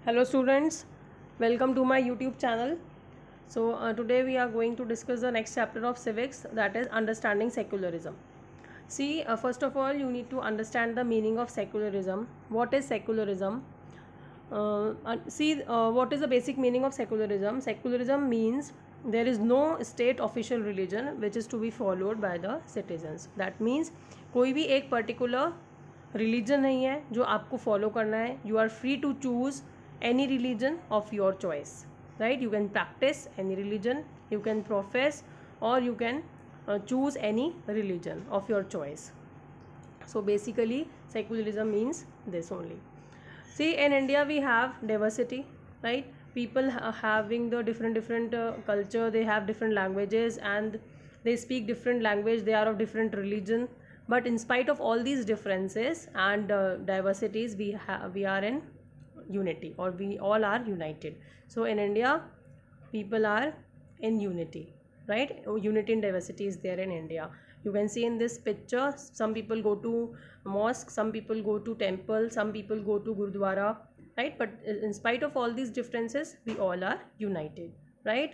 Hello students, welcome to my YouTube channel. Today we are going to discuss the next chapter of civics, that is understanding secularism. First of all you need to understand the meaning of secularism. What is secularism? What is the basic meaning of secularism? Secularism means there is no state official religion which is to be followed by the citizens. That means कोई भी एक particular religion नहीं है जो आपको follow करना है. You are free to choose any religion of your choice, right? You can practice any religion, you can profess, or you can choose any religion of your choice. So basically secularism means this only. See, in India we have diversity, right? People having the different culture, they have different languages and they speak different language, they are of different religion, but in spite of all these differences and diversities, we are in unity, or we all are united. So in India people are in unity, right? Unity in diversity is there in India. You can see in this picture, some people go to mosque, some people go to temple, some people go to gurudwara, right? But in spite of all these differences, we all are united, right?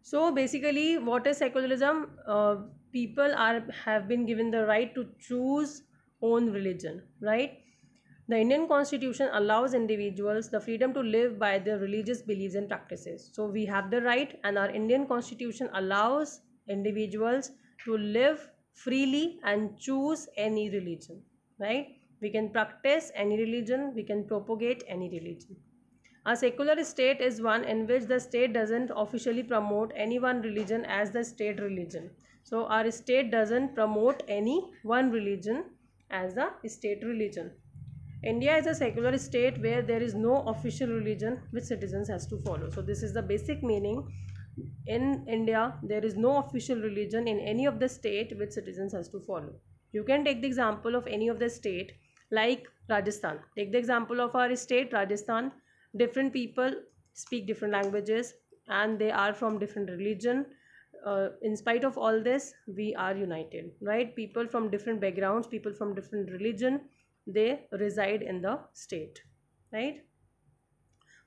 So basically what is secularism? People have been given the right to choose own religion, right? The Indian Constitution allows individuals the freedom to live by their religious beliefs and practices. So we have the right, and our Indian Constitution allows individuals to live freely and choose any religion, right? We can practice any religion, we can propagate any religion. A secular state is one in which the state doesn't officially promote any one religion as the state religion. So our state doesn't promote any one religion as the state religion. India is a secular state where there is no official religion which citizens has to follow. So this is the basic meaning. In India, there is no official religion in any of the state which citizens has to follow. You can take the example of any of the state like Rajasthan. Take the example of our state, Rajasthan. Different people speak different languages and they are from different religion. In spite of all this, we are united, right? People from different backgrounds, people from different religion, they reside in the state, right?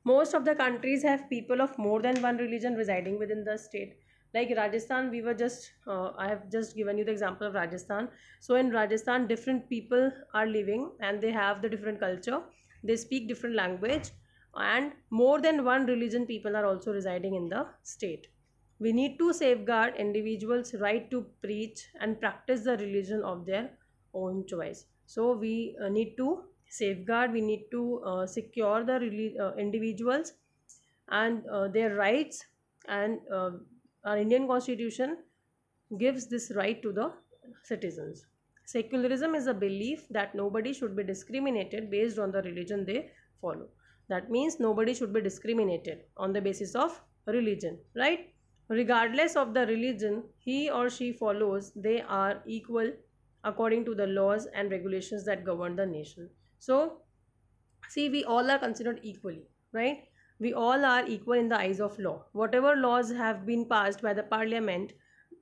Most of the countries have people of more than one religion residing within the state. Like Rajasthan, I have just given you the example of Rajasthan. So in Rajasthan, different people are living and they have the different culture, they speak different language, and more than one religion people are also residing in the state. We need to safeguard individuals' right to preach and practice the religion of their own choice. So we need to safeguard, we need to secure the individuals and their rights, and our Indian Constitution gives this right to the citizens. Secularism is a belief that nobody should be discriminated based on the religion they follow. That means nobody should be discriminated on the basis of religion, right? Regardless of the religion he or she follows, they are equal according to the laws and regulations that govern the nation. So see, we all are considered equally, right? We all are equal in the eyes of law. Whatever laws have been passed by the parliament,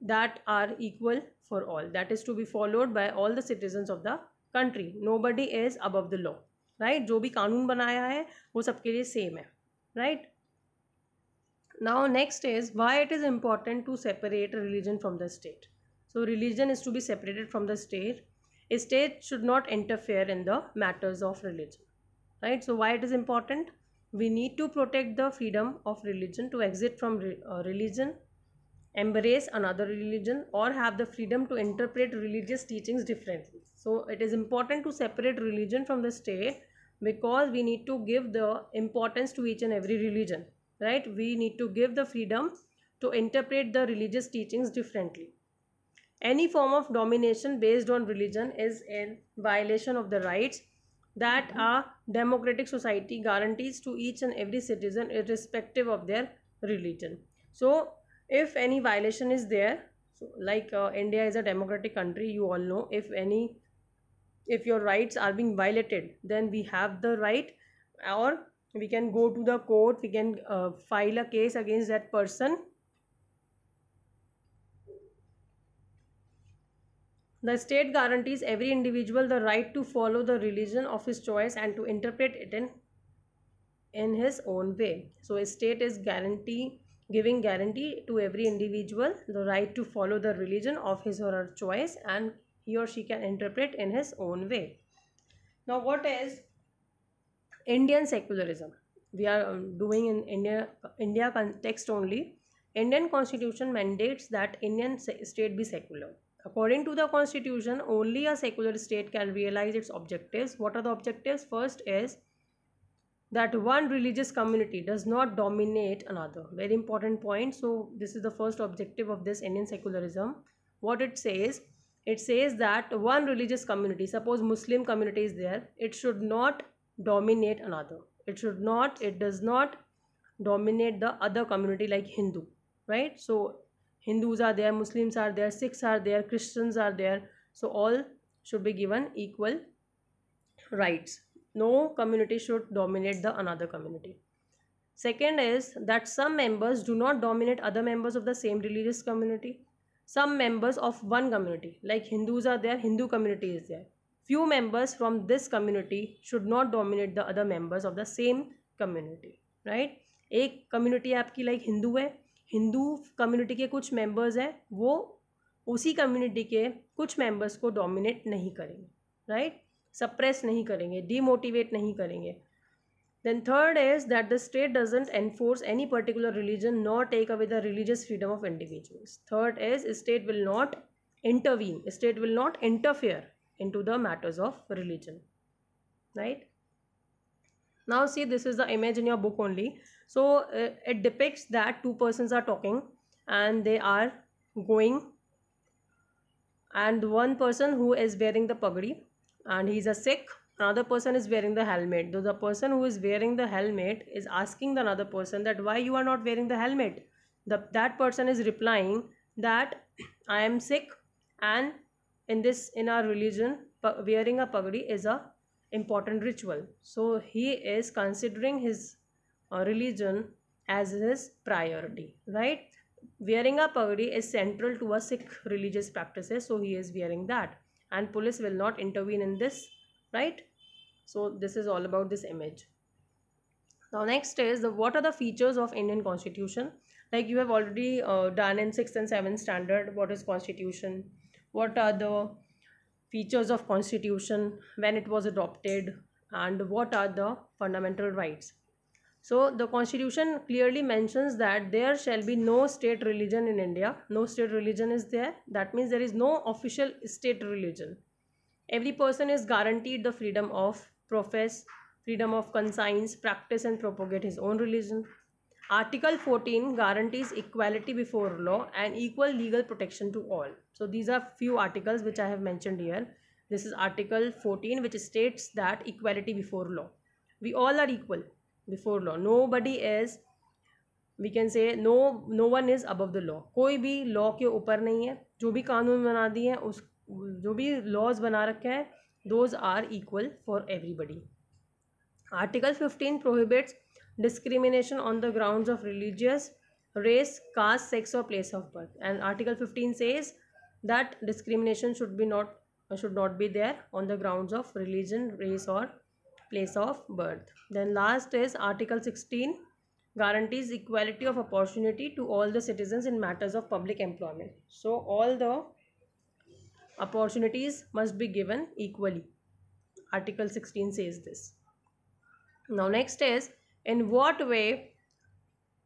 that are equal for all, that is to be followed by all the citizens of the country. Nobody is above the law, right? जो भी कानून बनाया है वो सबके लिए same है, right? Now next is why it is important to separate religion from the state. So religion is to be separated from the state. A state should not interfere in the matters of religion, right? So why it is important? We need to protect the freedom of religion to exit from religion, embrace another religion, or have the freedom to interpret religious teachings differently. So it is important to separate religion from the state because we need to give the importance to each and every religion, right? We need to give the freedom to interpret the religious teachings differently. Any form of domination based on religion is in violation of the rights that a democratic society guarantees to each and every citizen irrespective of their religion. So if any violation is there, so like India is a democratic country, you all know, if your rights are being violated, then we have the right, or we can go to the court, we can file a case against that person. The state guarantees every individual the right to follow the religion of his choice and to interpret it in in his own way. So a state is giving guarantee to every individual the right to follow the religion of his or her choice, and he or she can interpret in his own way. Now, what is Indian secularism? We are doing in India context only. Indian constitution mandates that Indian state be secular. According to the constitution, only a secular state can realize its objectives. What are the objectives? First is that one religious community does not dominate another. Very important point. So this is the first objective of this Indian secularism. What it says that one religious community, suppose Muslim community is there, it should not dominate another. It does not dominate the other community like Hindu, right? So Hindus are there, Muslims are there, Sikhs are there, Christians are there. So all should be given equal rights. No community should dominate the another community. Second is that some members do not dominate other members of the same religious community. Some members of one community, like Hindus are there, Hindu community is there. Few members from this community should not dominate the other members of the same community, right? एक community आपकी like Hindu है, Hindu community के कुछ members हैं, वो उसी community के कुछ members को dominate नहीं करेंगे, right? Suppress नहीं करेंगे, demotivate नहीं करेंगे. Then third is that the state doesn't enforce any particular religion nor take away the religious freedom of individuals. Third is state will not intervene, state will not interfere into the matters of religion, right? Now see, this is the image in your book only. So it depicts that two persons are talking and they are going, and one person who is wearing the pagadi and he is a Sikh, another person is wearing the helmet. Though the person who is wearing the helmet is asking the another person that why you are not wearing the helmet. That person is replying that I am Sikh, and in our religion wearing a pagadi is a important ritual. So he is considering his religion as his priority, right? Wearing a pagadi is central to a Sikh religious practices, so he is wearing that, and police will not intervene in this, right? So this is all about this image. Now next is what are the features of Indian constitution? Like you have already done in 6th and 7th standard, what is constitution, what are the features of constitution, when it was adopted, and what are the fundamental rights. So the constitution clearly mentions that there shall be no state religion in India. No state religion is there. That means there is no official state religion. Every person is guaranteed the freedom of profess, freedom of conscience, practice and propagate his own religion. Article 14 guarantees equality before law and equal legal protection to all. So these are few articles which I have mentioned here. This is Article 14, which states that equality before law. We all are equal before law. Nobody is, we can say no one is above the law. कोई भी law के ऊपर नहीं है. जो भी कानून बना दिए हैं, उस जो भी laws बना रखे हैं, those are equal for everybody. Article 15 prohibits discrimination on the grounds of religious, race, caste, sex or place of birth. And Article 15 says that discrimination should not be there on the grounds of religion, race or place of birth. Then last is Article 16 guarantees equality of opportunity to all the citizens in matters of public employment. So all the opportunities must be given equally. Article 16 says this. Now next is, in what way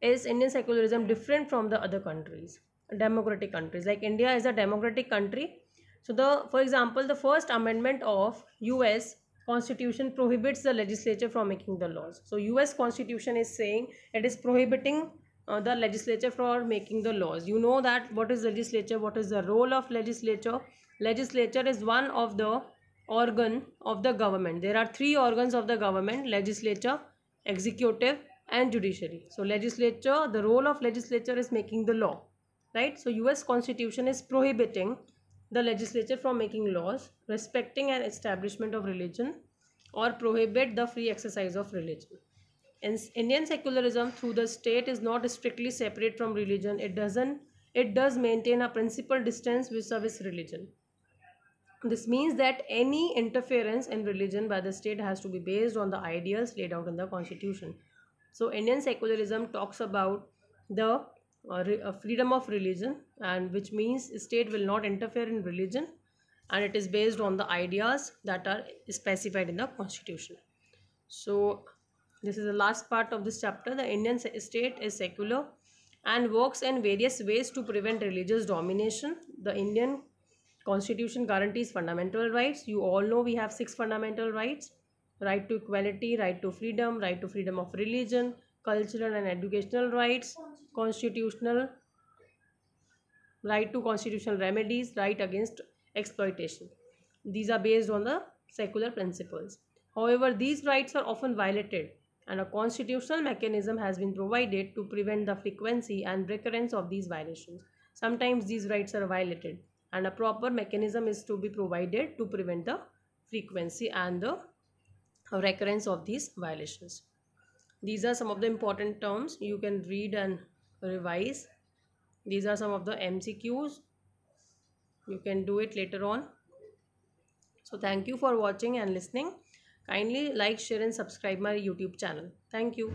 is Indian secularism different from the other countries, democratic countries? Like India is a democratic country. So for example, the first amendment of US Constitution prohibits the legislature from making the laws. So US Constitution is saying it is prohibiting the legislature from making the laws. You know that what is legislature, what is the role of legislature. Legislature is one of the organ of the government. There are three organs of the government: legislature, executive and judiciary. So legislature, the role of legislature is making the law, right? So US Constitution is prohibiting the legislature from making laws respecting an establishment of religion or prohibit the free exercise of religion. In Indian secularism through the state is not strictly separate from religion. It does maintain a principal distance vis-a-vis religion. This means that any interference in religion by the state has to be based on the ideals laid out in the constitution. So Indian secularism talks about the freedom of religion, and which means state will not interfere in religion, and it is based on the ideas that are specified in the constitution. So this is the last part of this chapter. The Indian state is secular and works in various ways to prevent religious domination. The Indian constitution guarantees fundamental rights. You all know we have 6 fundamental rights: right to equality, right to freedom of religion, cultural and educational rights, constitutional right to constitutional remedies, right against exploitation. These are based on the secular principles. However, these rights are often violated, and a constitutional mechanism has been provided to prevent the frequency and recurrence of these violations. Sometimes these rights are violated, and a proper mechanism is to be provided to prevent the frequency and the recurrence of these violations. These are some of the important terms you can read and revise. These are some of the MCQs. You can do it later on. So thank you for watching and listening. Kindly like, share and subscribe my YouTube channel. Thank you.